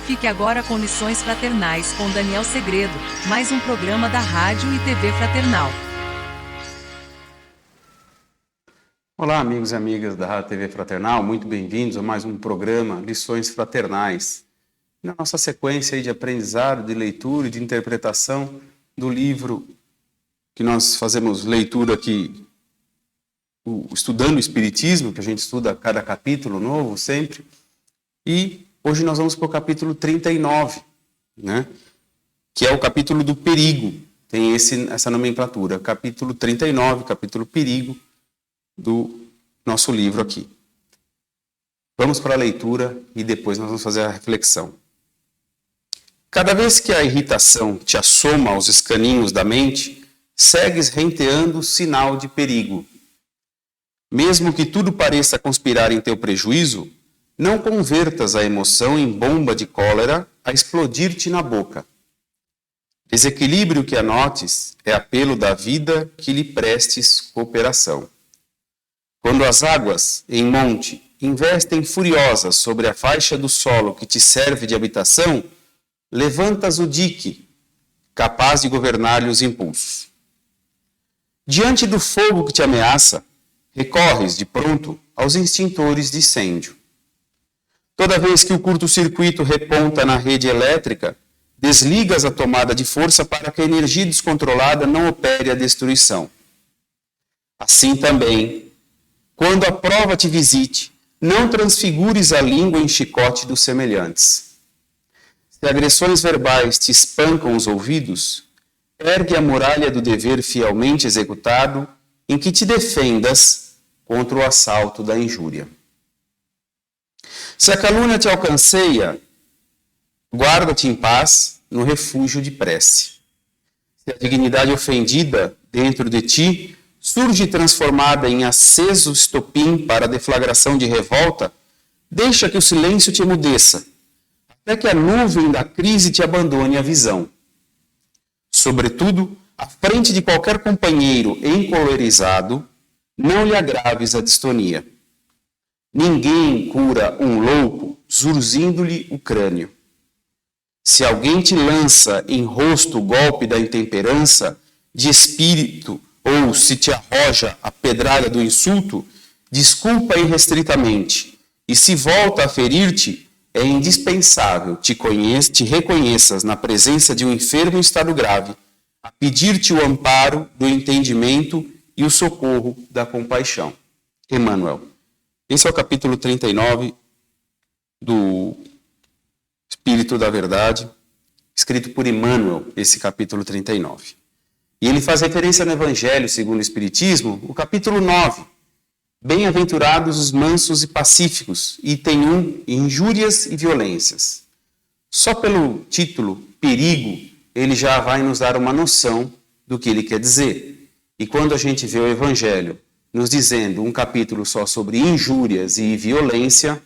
Fique agora com Lições Fraternais com Daniel Segredo, mais um programa da Rádio e TV Fraternal. Olá, amigos e amigas da Rádio e TV Fraternal, muito bem-vindos a mais um programa Lições Fraternais. Na nossa sequência de aprendizado, de leitura e de interpretação do livro que nós fazemos leitura aqui, Estudando o Espiritismo, que a gente estuda cada capítulo novo sempre, e hoje nós vamos para o capítulo 39, né? Que é o capítulo do perigo, tem essa nomenclatura, capítulo 39, capítulo perigo do nosso livro aqui. Vamos para a leitura e depois nós vamos fazer a reflexão. Cada vez que a irritação te assoma aos escaninhos da mente, segues renteando sinal de perigo. Mesmo que tudo pareça conspirar em teu prejuízo, não convertas a emoção em bomba de cólera a explodir-te na boca. Desequilíbrio que anotes é apelo da vida que lhe prestes cooperação. Quando as águas, em monte, investem furiosas sobre a faixa do solo que te serve de habitação, levantas o dique, capaz de governar-lhe os impulsos. Diante do fogo que te ameaça, recorres, de pronto, aos extintores de incêndio. Toda vez que o curto-circuito reponta na rede elétrica, desligas a tomada de força para que a energia descontrolada não opere a destruição. Assim também, quando a prova te visite, não transfigures a língua em chicote dos semelhantes. Se agressões verbais te espancam os ouvidos, ergue a muralha do dever fielmente executado, em que te defendas contra o assalto da injúria. Se a calúnia te alcanceia, guarda-te em paz no refúgio de prece. Se a dignidade ofendida dentro de ti surge transformada em aceso estopim para a deflagração de revolta, deixa que o silêncio te emudeça, até que a nuvem da crise te abandone a visão. Sobretudo, à frente de qualquer companheiro encolerizado, não lhe agraves a distonia. Ninguém cura um louco zurzindo-lhe o crânio. Se alguém te lança em rosto o golpe da intemperança, de espírito, ou se te arroja a pedrada do insulto, desculpa irrestritamente, e se volta a ferir-te, é indispensável te reconheças na presença de um enfermo em estado grave, a pedir-te o amparo do entendimento e o socorro da compaixão. Emmanuel. Esse é o capítulo 39 do Espírito da Verdade, escrito por Emmanuel, esse capítulo 39. E ele faz referência no Evangelho segundo o Espiritismo, o capítulo 9. Bem-aventurados os mansos e pacíficos, item 1, injúrias e violências. Só pelo título, perigo, ele já vai nos dar uma noção do que ele quer dizer. E quando a gente vê o Evangelho nos dizendo um capítulo só sobre injúrias e violência,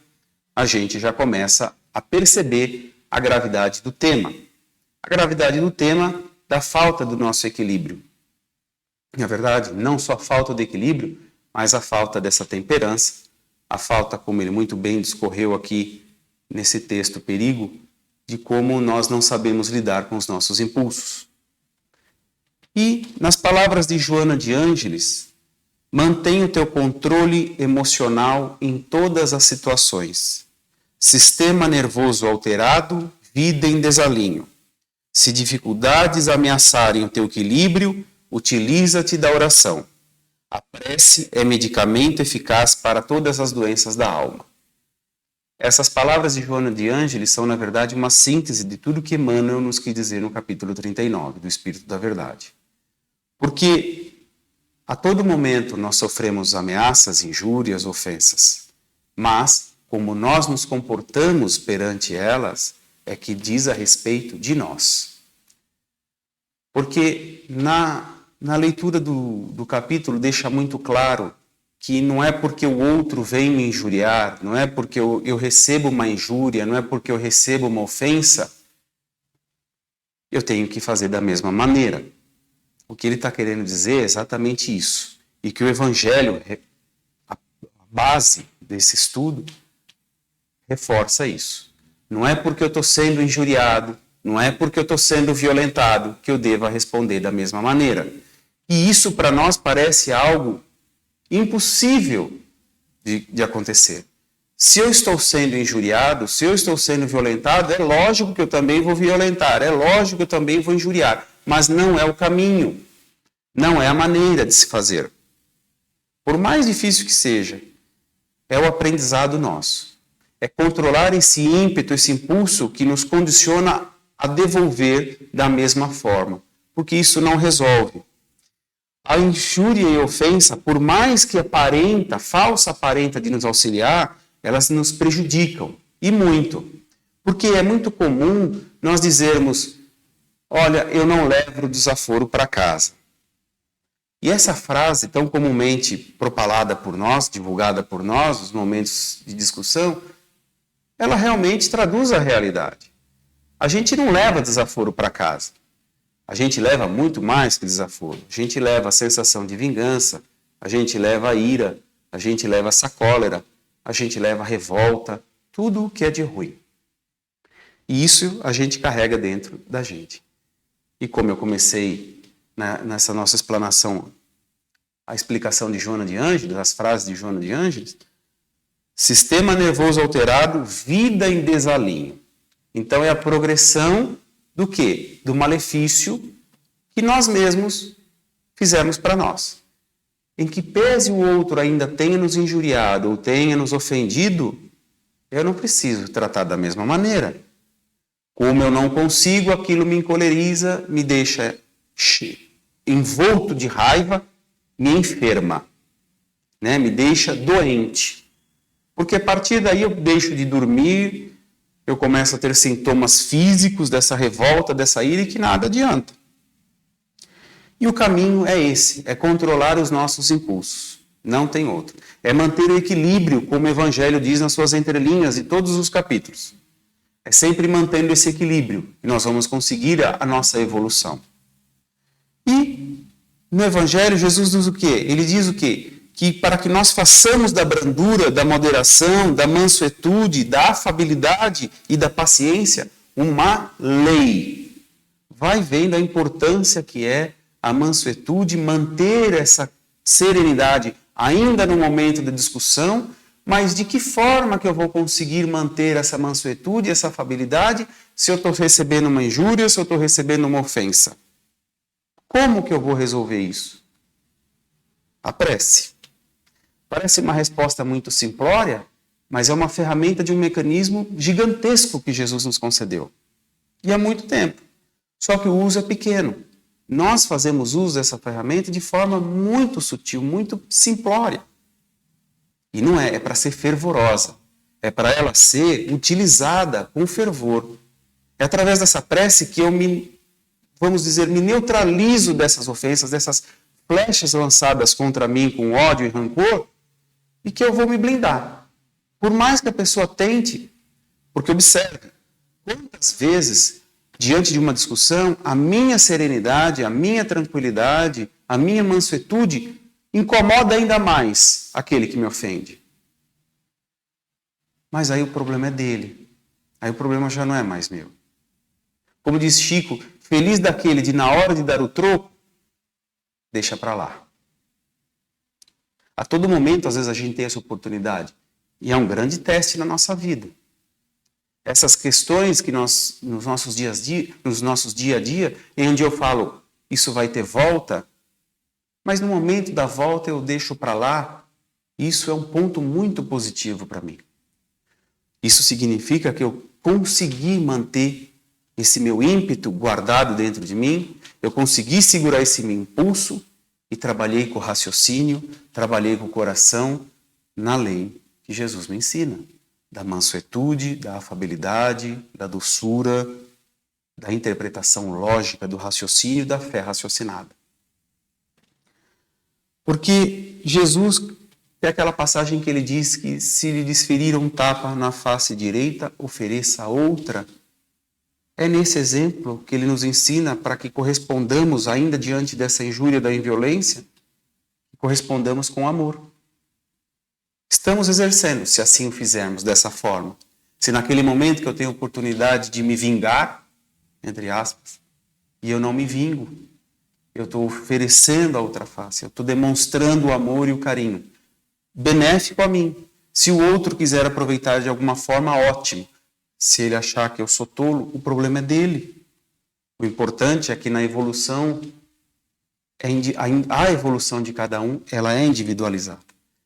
a gente já começa a perceber a gravidade do tema. A gravidade do tema da falta do nosso equilíbrio. Na verdade, não só a falta de equilíbrio, mas a falta dessa temperança, a falta, como ele muito bem discorreu aqui nesse texto, perigo, de como nós não sabemos lidar com os nossos impulsos. E, nas palavras de Joana de Ângeles, mantém o teu controle emocional em todas as situações. Sistema nervoso alterado, vida em desalinho. Se dificuldades ameaçarem o teu equilíbrio, utiliza-te da oração. A prece é medicamento eficaz para todas as doenças da alma. Essas palavras de Joana de Ângeles são, na verdade, uma síntese de tudo que Emmanuel nos quis dizer no capítulo 39, do Espírito da Verdade. Porque a todo momento nós sofremos ameaças, injúrias, ofensas. Mas, como nós nos comportamos perante elas, é que diz a respeito de nós. Porque na leitura do capítulo deixa muito claro que não é porque o outro vem me injuriar, não é porque eu recebo uma injúria, não é porque eu recebo uma ofensa, eu tenho que fazer da mesma maneira. O que ele está querendo dizer é exatamente isso. E que o Evangelho, a base desse estudo, reforça isso. Não é porque eu estou sendo injuriado, não é porque eu estou sendo violentado que eu deva responder da mesma maneira. E isso para nós parece algo impossível de acontecer. Se eu estou sendo injuriado, se eu estou sendo violentado, é lógico que eu também vou violentar, é lógico que eu também vou injuriar, mas não é o caminho, não é a maneira de se fazer. Por mais difícil que seja, é o aprendizado nosso. É controlar esse ímpeto, esse impulso que nos condiciona a devolver da mesma forma, porque isso não resolve. A injúria e a ofensa, por mais que falsa aparenta de nos auxiliar, elas nos prejudicam, e muito. Porque é muito comum nós dizermos, olha, eu não levo o desaforo para casa. E essa frase, tão comumente propalada por nós, divulgada por nós, nos momentos de discussão, ela realmente traduz a realidade. A gente não leva desaforo para casa. A gente leva muito mais que desaforo. A gente leva a sensação de vingança, a gente leva a ira, a gente leva essa cólera, a gente leva a revolta, tudo o que é de ruim. E isso a gente carrega dentro da gente. E como eu comecei nessa nossa explanação, a explicação de Joana de Ângeles, as frases de Joana de Ângeles, sistema nervoso alterado, vida em desalinho. Então é a progressão do quê? Do malefício que nós mesmos fizemos para nós. Em que pese o outro ainda tenha nos injuriado ou tenha nos ofendido, eu não preciso tratar da mesma maneira. Como eu não consigo, aquilo me encoleriza, me deixa envolto de raiva, me enferma, né? Me deixa doente. Porque a partir daí eu deixo de dormir, eu começo a ter sintomas físicos dessa revolta, dessa ira, e que nada adianta. E o caminho é esse, é controlar os nossos impulsos. Não tem outro. É manter o equilíbrio, como o Evangelho diz nas suas entrelinhas, em todos os capítulos. É sempre mantendo esse equilíbrio que nós vamos conseguir a nossa evolução. E no Evangelho, Jesus diz o quê? Ele diz o quê? Que para que nós façamos da brandura, da moderação, da mansuetude, da afabilidade e da paciência uma lei. Vai vendo a importância que é a mansuetude, manter essa serenidade ainda no momento da discussão, mas de que forma que eu vou conseguir manter essa mansuetude, essa afabilidade, se eu estou recebendo uma injúria, se eu estou recebendo uma ofensa? Como que eu vou resolver isso? A prece. Parece uma resposta muito simplória, mas é uma ferramenta de um mecanismo gigantesco que Jesus nos concedeu. E há muito tempo. Só que o uso é pequeno. Nós fazemos uso dessa ferramenta de forma muito sutil, muito simplória. E não é para ser fervorosa. É para ela ser utilizada com fervor. É através dessa prece que eu me neutralizo dessas ofensas, dessas flechas lançadas contra mim com ódio e rancor, e que eu vou me blindar. Por mais que a pessoa tente, porque observe, quantas vezes, diante de uma discussão, a minha serenidade, a minha tranquilidade, a minha mansuetude incomoda ainda mais aquele que me ofende. Mas aí o problema é dele. Aí o problema já não é mais meu. Como diz Chico, feliz daquele de, na hora de dar o troco, deixa para lá. A todo momento, às vezes, a gente tem essa oportunidade. E é um grande teste na nossa vida. Essas questões que nós, nos nossos dia a dia, em onde eu falo, isso vai ter volta, mas no momento da volta eu deixo para lá, isso é um ponto muito positivo para mim. Isso significa que eu consegui manter esse meu ímpeto guardado dentro de mim, eu consegui segurar esse meu impulso e trabalhei com o raciocínio, trabalhei com o coração na lei que Jesus me ensina. Da mansuetude, da afabilidade, da doçura, da interpretação lógica do raciocínio e da fé raciocinada. Porque Jesus tem aquela passagem que ele diz que se lhe desferir um tapa na face direita, ofereça outra. É nesse exemplo que ele nos ensina para que correspondamos ainda diante dessa injúria da inviolência, correspondamos com amor. Estamos exercendo, se assim o fizermos dessa forma. Se naquele momento que eu tenho oportunidade de me vingar, entre aspas, e eu não me vingo, eu estou oferecendo a outra face, eu estou demonstrando o amor e o carinho, benéfico a mim. Se o outro quiser aproveitar de alguma forma, ótimo. Se ele achar que eu sou tolo, o problema é dele. O importante é que na evolução, a evolução de cada um, ela é individualizada.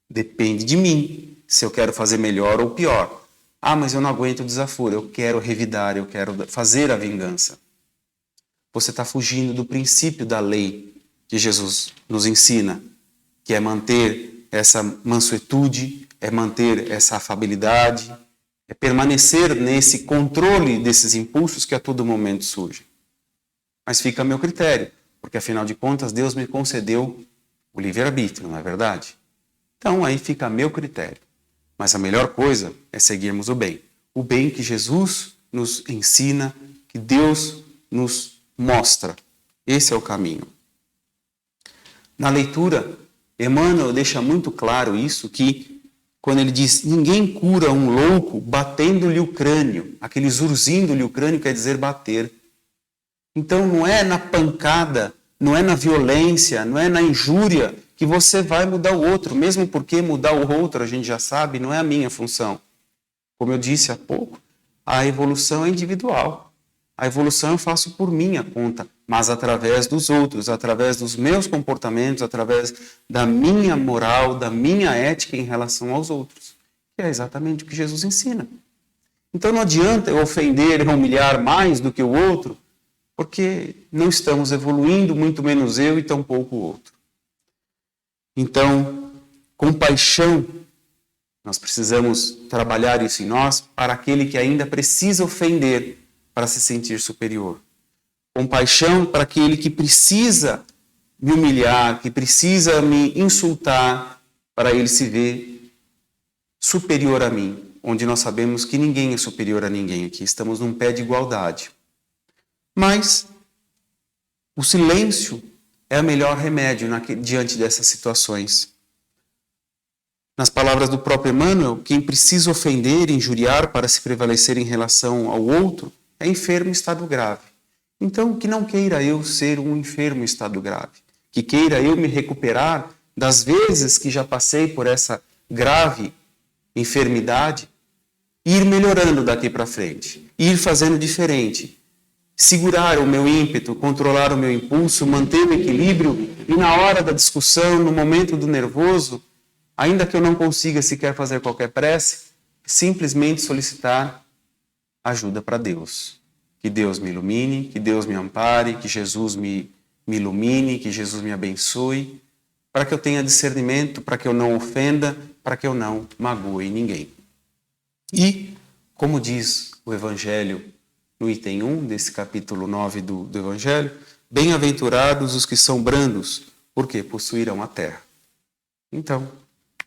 Depende de mim, se eu quero fazer melhor ou pior. Ah, mas eu não aguento o desaforo, eu quero revidar, eu quero fazer a vingança. Você está fugindo do princípio da lei que Jesus nos ensina, que é manter essa mansuetude, é manter essa afabilidade, é permanecer nesse controle desses impulsos que a todo momento surgem. Mas fica a meu critério, porque afinal de contas Deus me concedeu o livre-arbítrio, não é verdade? Então aí fica a meu critério. Mas a melhor coisa é seguirmos o bem que Jesus nos ensina, que Deus nos mostra. Esse é o caminho. Na leitura, Emmanuel deixa muito claro isso, que quando ele diz, ninguém cura um louco batendo-lhe o crânio. Aquele zurzindo-lhe o crânio quer dizer bater. Então não é na pancada, não é na violência, não é na injúria que você vai mudar o outro. Mesmo porque mudar o outro, a gente já sabe, não é a minha função. Como eu disse há pouco, a evolução é individual. A evolução eu faço por minha conta, mas através dos outros, através dos meus comportamentos, através da minha moral, da minha ética em relação aos outros. Que é exatamente o que Jesus ensina. Então não adianta eu ofender e humilhar mais do que o outro, porque não estamos evoluindo, muito menos eu e tampouco o outro. Então, compaixão, nós precisamos trabalhar isso em nós para aquele que ainda precisa ofender para se sentir superior. Compaixão para aquele que precisa me humilhar, que precisa me insultar, para ele se ver superior a mim, onde nós sabemos que ninguém é superior a ninguém aqui, estamos num pé de igualdade. Mas o silêncio é o melhor remédio diante dessas situações. Nas palavras do próprio Emmanuel, quem precisa ofender e injuriar para se prevalecer em relação ao outro é enfermo em estado grave. Então, que não queira eu ser um enfermo em estado grave, que queira eu me recuperar das vezes que já passei por essa grave enfermidade, e ir melhorando daqui para frente, ir fazendo diferente, segurar o meu ímpeto, controlar o meu impulso, manter o equilíbrio e na hora da discussão, no momento do nervoso, ainda que eu não consiga sequer fazer qualquer prece, simplesmente solicitar ajuda para Deus. Que Deus me ilumine, que Deus me ampare, que Jesus me ilumine, que Jesus me abençoe, para que eu tenha discernimento, para que eu não ofenda, para que eu não magoe ninguém. E, como diz o Evangelho no item 1 desse capítulo 9 do Evangelho, bem-aventurados os que são brandos, porque possuirão a terra. Então,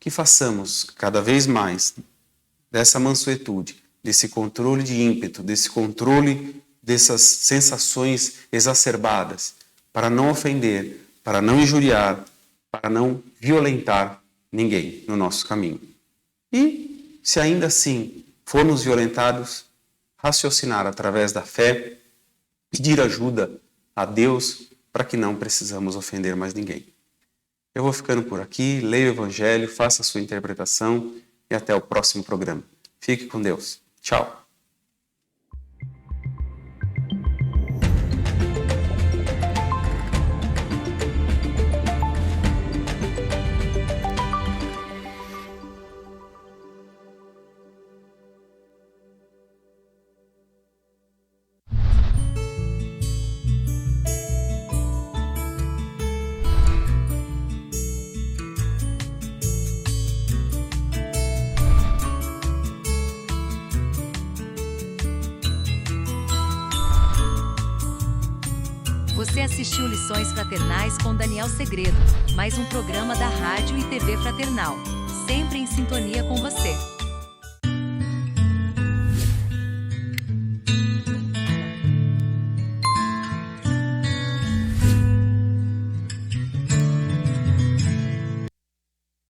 que façamos cada vez mais dessa mansuetude, desse controle de ímpeto, desse controle dessas sensações exacerbadas, para não ofender, para não injuriar, para não violentar ninguém no nosso caminho. E, se ainda assim formos violentados, raciocinar através da fé, pedir ajuda a Deus para que não precisamos ofender mais ninguém. Eu vou ficando por aqui, leia o Evangelho, faça a sua interpretação e até o próximo programa. Fique com Deus. Tchau. Você assistiu Lições Fraternais com Daniel Segredo, mais um programa da Rádio e TV Fraternal, sempre em sintonia